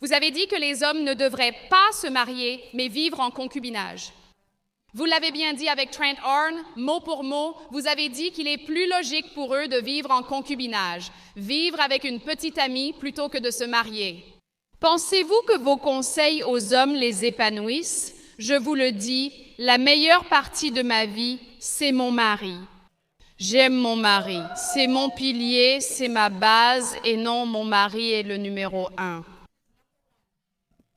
Vous avez dit que les hommes ne devraient pas se marier, mais vivre en concubinage. Vous l'avez bien dit avec Trent Horn, mot pour mot, vous avez dit qu'il est plus logique pour eux de vivre en concubinage, vivre avec une petite amie plutôt que de se marier. Pensez-vous que vos conseils aux hommes les épanouissent? Je vous le dis, la meilleure partie de ma vie, c'est mon mari. J'aime mon mari, c'est mon pilier, c'est ma base, et non, mon mari est le numéro 1.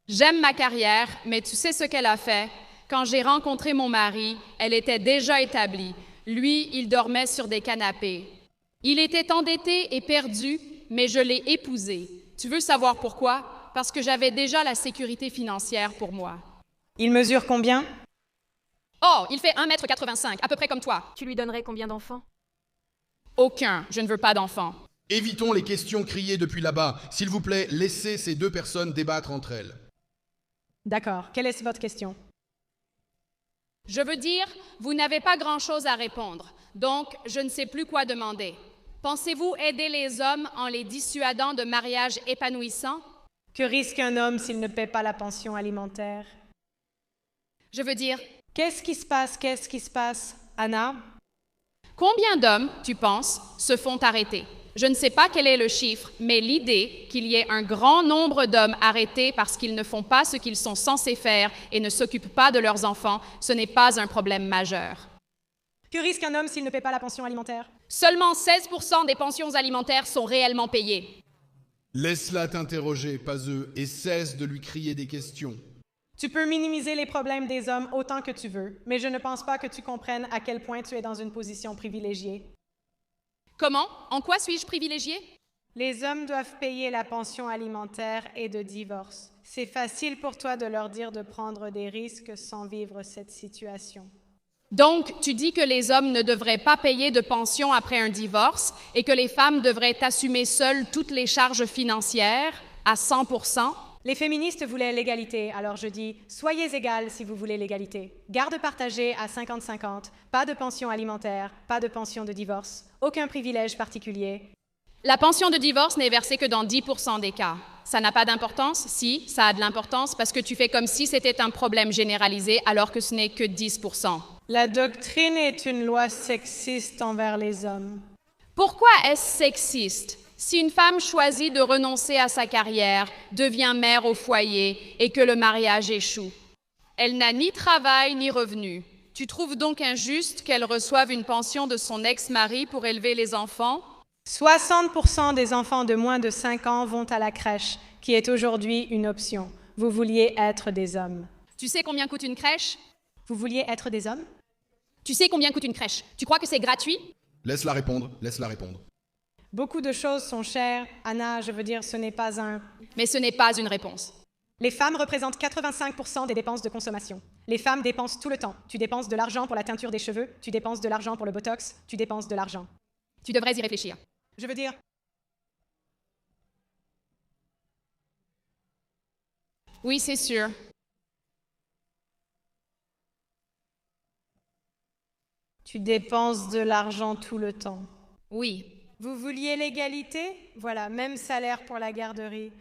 J'aime ma carrière, mais tu sais ce qu'elle a fait? Quand j'ai rencontré mon mari, elle était déjà établie. Lui, il dormait sur des canapés. Il était endetté et perdu, mais je l'ai épousé. Tu veux savoir pourquoi? Parce que j'avais déjà la sécurité financière pour moi. Il mesure combien? Oh, il fait 1,85 m, à peu près comme toi. Tu lui donnerais combien d'enfants? Aucun, je ne veux pas d'enfants. Évitons les questions criées depuis là-bas. S'il vous plaît, laissez ces deux personnes débattre entre elles. D'accord. Quelle est votre question? Je veux dire, vous n'avez pas grand-chose à répondre, donc je ne sais plus quoi demander. Pensez-vous aider les hommes en les dissuadant de mariages épanouissants? Que risque un homme s'il ne paie pas la pension alimentaire? Je veux dire, Qu'est-ce qui se passe? Qu'est-ce qui se passe? Anna? combien d'hommes, tu penses, se font arrêter? Je ne sais pas quel est le chiffre, mais l'idée qu'il y ait un grand nombre d'hommes arrêtés parce qu'ils ne font pas ce qu'ils sont censés faire et ne s'occupent pas de leurs enfants, ce n'est pas un problème majeur. Que risque un homme s'il ne paie pas la pension alimentaire? Seulement 16% des pensions alimentaires sont réellement payées. Laisse-la t'interroger, pas eux, et cesse de lui crier des questions. Tu peux minimiser les problèmes des hommes autant que tu veux, mais je ne pense pas que tu comprennes à quel point tu es dans une position privilégiée. Comment? En quoi suis-je privilégiée? Les hommes doivent payer la pension alimentaire et de divorce. C'est facile pour toi de leur dire de prendre des risques sans vivre cette situation. Donc, tu dis que les hommes ne devraient pas payer de pension après un divorce et que les femmes devraient assumer seules toutes les charges financières à 100%? Les féministes voulaient l'égalité, alors je dis « Soyez égales si vous voulez l'égalité. Garde partagée à 50-50, pas de pension alimentaire, pas de pension de divorce, aucun privilège particulier. » La pension de divorce n'est versée que dans 10% des cas. Ça n'a pas d'importance? Si, ça a de l'importance parce que tu fais comme si c'était un problème généralisé alors que ce n'est que 10%. La doctrine est une loi sexiste envers les hommes. Pourquoi est-ce sexiste? Si une femme choisit de renoncer à sa carrière, devient mère au foyer et que le mariage échoue, elle n'a ni travail ni revenu. Tu trouves donc injuste qu'elle reçoive une pension de son ex-mari pour élever les enfants? 60% des enfants de moins de 5 ans vont à la crèche, qui est aujourd'hui une option. Vous vouliez être des hommes. Tu sais combien coûte une crèche? Vous vouliez être des hommes? Tu sais combien coûte une crèche? Tu crois que c'est gratuit? Laisse-la répondre, laisse-la répondre. Beaucoup de choses sont chères. Anna, je veux dire, ce n'est pas un... Mais ce n'est pas une réponse. Les femmes représentent 85% des dépenses de consommation. Les femmes dépensent tout le temps. Tu dépenses de l'argent pour la teinture des cheveux, tu dépenses de l'argent pour le botox, tu dépenses de l'argent. Tu devrais y réfléchir. Je veux dire, Oui, c'est sûr. tu dépenses de l'argent tout le temps. Oui. Vous vouliez l'égalité? Voilà, même salaire pour la garderie.